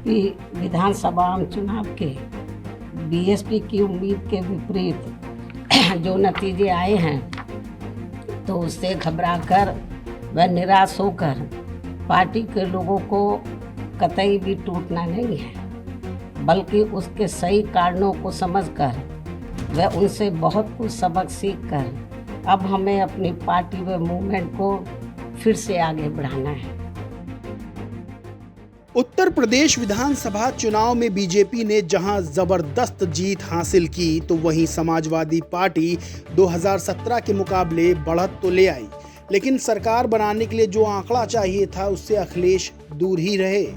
UP विधानसभा आम चुनाव के बीएसपी की उम्मीद के विपरीत जो नतीजे आए हैं तो उससे घबराकर व निराश होकर पार्टी के लोगों को कतई भी टूटना नहीं है, बल्कि उसके सही कारणों को समझकर व उनसे बहुत कुछ सबक सीखकर अब हमें अपनी पार्टी व मूवमेंट को फिर से आगे बढ़ाना है। उत्तर प्रदेश विधानसभा चुनाव में बीजेपी ने जहां जबरदस्त जीत हासिल की, तो वहीं समाजवादी पार्टी 2017 के मुकाबले बढ़त तो ले आई, लेकिन सरकार बनाने के लिए जो आंकड़ा चाहिए था उससे अखिलेश दूर ही रहे।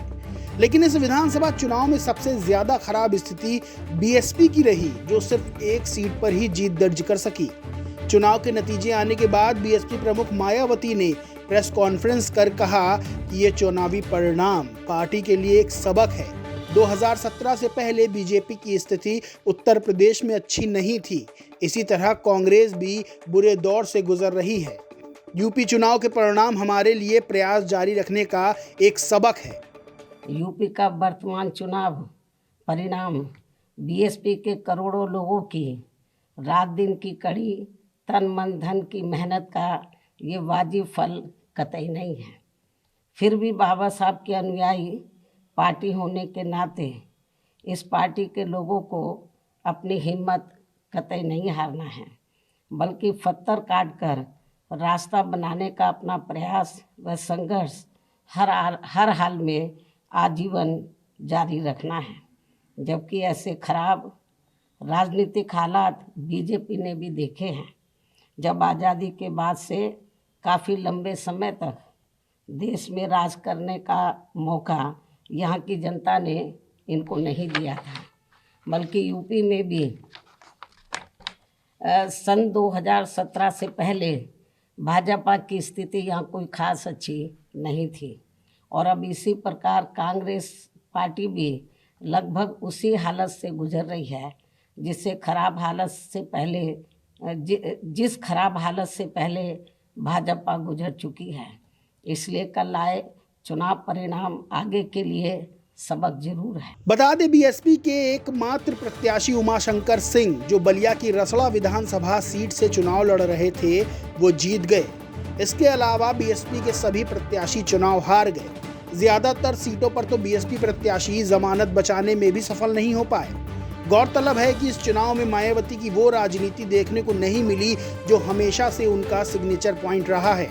लेकिन इस विधानसभा चुनाव में सबसे ज्यादा खराब स्थिति बीएसपी की रही, जो सिर्फ एक सीट पर ही जीत दर्ज कर सकी। चुनाव के नतीजे आने के बाद बीएसपी प्रमुख मायावती ने प्रेस कॉन्फ्रेंस कर कहा कि ये चुनावी परिणाम पार्टी के लिए एक सबक है। 2017 से पहले बीजेपी की स्थिति उत्तर प्रदेश में अच्छी नहीं थी। इसी तरह कांग्रेस भी बुरे दौर से गुजर रही है। यूपी चुनाव के परिणाम हमारे लिए प्रयास जारी रखने का एक सबक है। यूपी का वर्तमान चुनाव परिणाम बीएसपी के करोड़ों लोगों की रात दिन की कड़ी तन मन धन की मेहनत का ये वाजिब फल कतई नहीं है। फिर भी बाबा साहब के अनुयायी पार्टी होने के नाते इस पार्टी के लोगों को अपनी हिम्मत कतई नहीं हारना है, बल्कि पत्थर काट कर रास्ता बनाने का अपना प्रयास व संघर्ष हर हाल में आजीवन जारी रखना है। जबकि ऐसे खराब राजनीतिक हालात बीजेपी ने भी देखे हैं, जब आज़ादी के बाद से काफ़ी लंबे समय तक देश में राज करने का मौका यहाँ की जनता ने इनको नहीं दिया था, बल्कि यूपी में भी सन 2017 से पहले भाजपा की स्थिति यहाँ कोई खास अच्छी नहीं थी। और अब इसी प्रकार कांग्रेस पार्टी भी लगभग उसी हालत से गुजर रही है जिस खराब हालत से पहले भाजपा गुजर चुकी है। इसलिए कल आए चुनाव परिणाम आगे के लिए सबक जरूर है। बता दें, बीएसपी के एकमात्र प्रत्याशी उमाशंकर सिंह, जो बलिया की रसड़ा विधानसभा सीट से चुनाव लड़ रहे थे, वो जीत गए। इसके अलावा बीएसपी के सभी प्रत्याशी चुनाव हार गए। ज्यादातर सीटों पर तो बीएसपी प्रत्याशी जमानत बचाने में भी सफल नहीं हो पाए। गौरतलब है कि इस चुनाव में मायावती की वो राजनीति देखने को नहीं मिली जो हमेशा से उनका सिग्नेचर पॉइंट रहा है।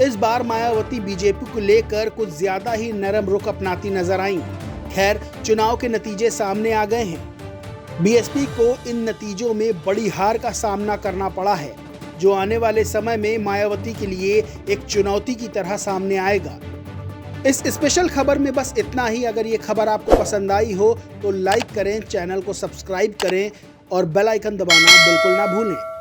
इस बार मायावती बीजेपी को लेकर कुछ ज्यादा ही नरम रुख अपनाती नजर आईं। खैर, चुनाव के नतीजे सामने आ गए हैं। बीएसपी को इन नतीजों में बड़ी हार का सामना करना पड़ा है, जो आने वाले समय में मायावती के लिए एक चुनौती की तरह सामने आएगा। इस स्पेशल खबर में बस इतना ही। अगर ये खबर आपको पसंद आई हो तो लाइक करें, चैनल को सब्सक्राइब करें और बेल आइकन दबाना बिल्कुल ना भूलें।